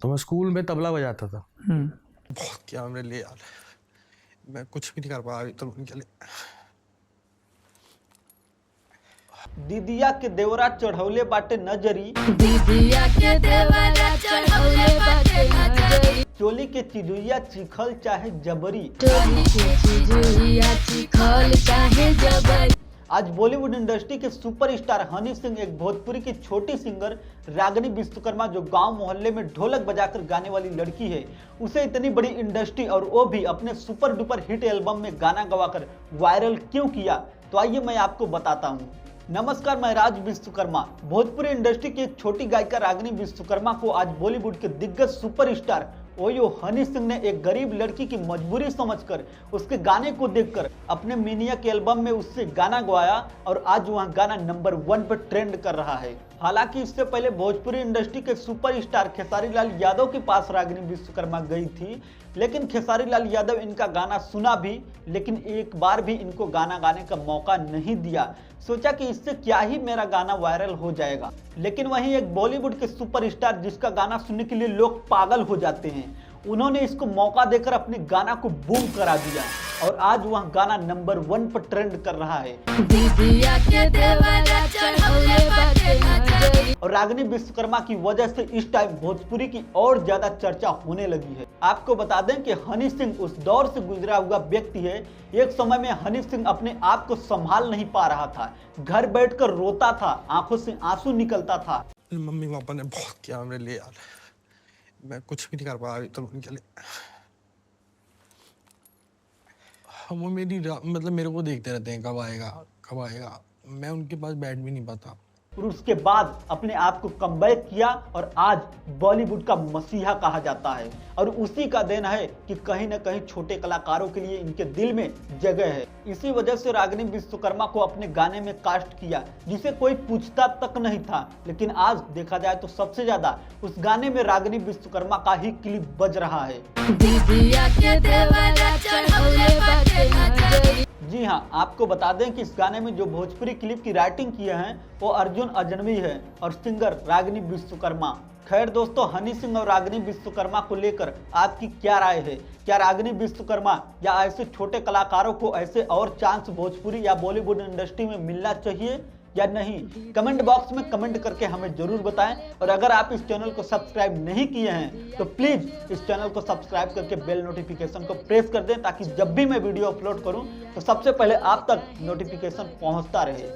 तो मैं स्कूल में तबला बजाता था। बहुत किया मेरे लिए यार, मैं कुछ भी नहीं कर पाया अभी तो उनके लिए। दीदिया के देवरा चढ़ौले बाटे नजरी, दीदिया के देवरा चढ़ौले बाटे नजरी, चोली के चिड़ुइया चिखल चाहे जबरी। टोली के चिड़ुइया चिखल चाहे जबरी। आज बॉलीवुड इंडस्ट्री के सुपरस्टार हनी सिंह एक भोजपुरी की छोटी सिंगर रागिनी विश्वकर्मा जो गांव मोहल्ले में ढोलक बजाकर गाने वाली लड़की है, उसे इतनी बड़ी इंडस्ट्री और वो भी अपने सुपर डुपर हिट एल्बम में गाना गवाकर वायरल क्यों किया, तो आइए मैं आपको बताता हूँ। नमस्कार, मैं राज विश्वकर्मा। भोजपुरी इंडस्ट्री की एक छोटी गायिका रागिनी विश्वकर्मा को आज बॉलीवुड के दिग्गज सुपरस्टार ओयो हनी सिंह ने एक गरीब लड़की की मजबूरी समझकर उसके गाने को देखकर अपने मिनिया के एल्बम में उससे गाना गवाया और आज वह गाना नंबर 1 पर ट्रेंड कर रहा है। हालांकि इससे पहले भोजपुरी इंडस्ट्री के सुपरस्टार खेसारी लाल यादव के पास रागिनी विश्वकर्मा गई थी, लेकिन खेसारी लाल यादव इनका गाना सुना भी, लेकिन एक बार भी इनको गाना गाने का मौका नहीं दिया। सोचा कि इससे क्या ही मेरा गाना वायरल हो जाएगा, लेकिन वहीं एक बॉलीवुड के सुपरस्टार जिसका गाना सुनने के लिए लोग पागल हो जाते हैं, उन्होंने इसको मौका देकर अपने गाना को बूम करा दिया और आज वह गाना नंबर 1 पर ट्रेंड कर रहा है। दीदिया के देवरा चढ़ौले बाटे नजरी। और रागिनी विश्वकर्मा की वजह से इस टाइम भोजपुरी की और ज्यादा चर्चा होने लगी है। आपको बता दें कि हनी सिंह उस दौर से गुजरा हुआ व्यक्ति है। एक समय में हनी सिंह अपने आप को संभाल नहीं पा रहा था, घर बैठकर रोता था, आंखों से आंसू निकलता था। मम्मी पापा ने बहुत किया मेरे लिए यार, मैं कुछ भी नहीं कर पाया अभी तो उनके लिए। वो मतलब मेरे को देखते रहते हैं कब आएगा कब आएगा, मैं उनके पास बैठ भी नहीं पाता। और उसके बाद अपने आप को कमबैक किया और आज बॉलीवुड का मसीहा कहा जाता है। और उसी का देन है कि कहीं न कहीं छोटे कलाकारों के लिए इनके दिल में जगह है। इसी वजह से रागिनी विश्वकर्मा को अपने गाने में कास्ट किया, जिसे कोई पूछता तक नहीं था। लेकिन आज देखा जाए तो सबसे ज्यादा उस गाने में रागिनी विश्वकर्मा का ही क्लिप बज रहा है। दीदिया के देवरा चढ़ौले बाटे नजरी। जी हाँ, आपको बता दें कि इस गाने में जो भोजपुरी क्लिप की राइटिंग किए हैं वो अर्जुन अजनबी है और सिंगर रागिनी विश्वकर्मा। खैर दोस्तों, हनी सिंह और रागिनी विश्वकर्मा को लेकर आपकी क्या राय है? क्या रागिनी विश्वकर्मा या ऐसे छोटे कलाकारों को ऐसे और चांस भोजपुरी या बॉलीवुड इंडस्ट्री में मिलना चाहिए या नहीं? कमेंट बॉक्स में कमेंट करके हमें जरूर बताएं। और अगर आप इस चैनल को सब्सक्राइब नहीं किए हैं तो प्लीज इस चैनल को सब्सक्राइब करके बेल नोटिफिकेशन को प्रेस कर दें, ताकि जब भी मैं वीडियो अपलोड करूं तो सबसे पहले आप तक नोटिफिकेशन पहुंचता रहे।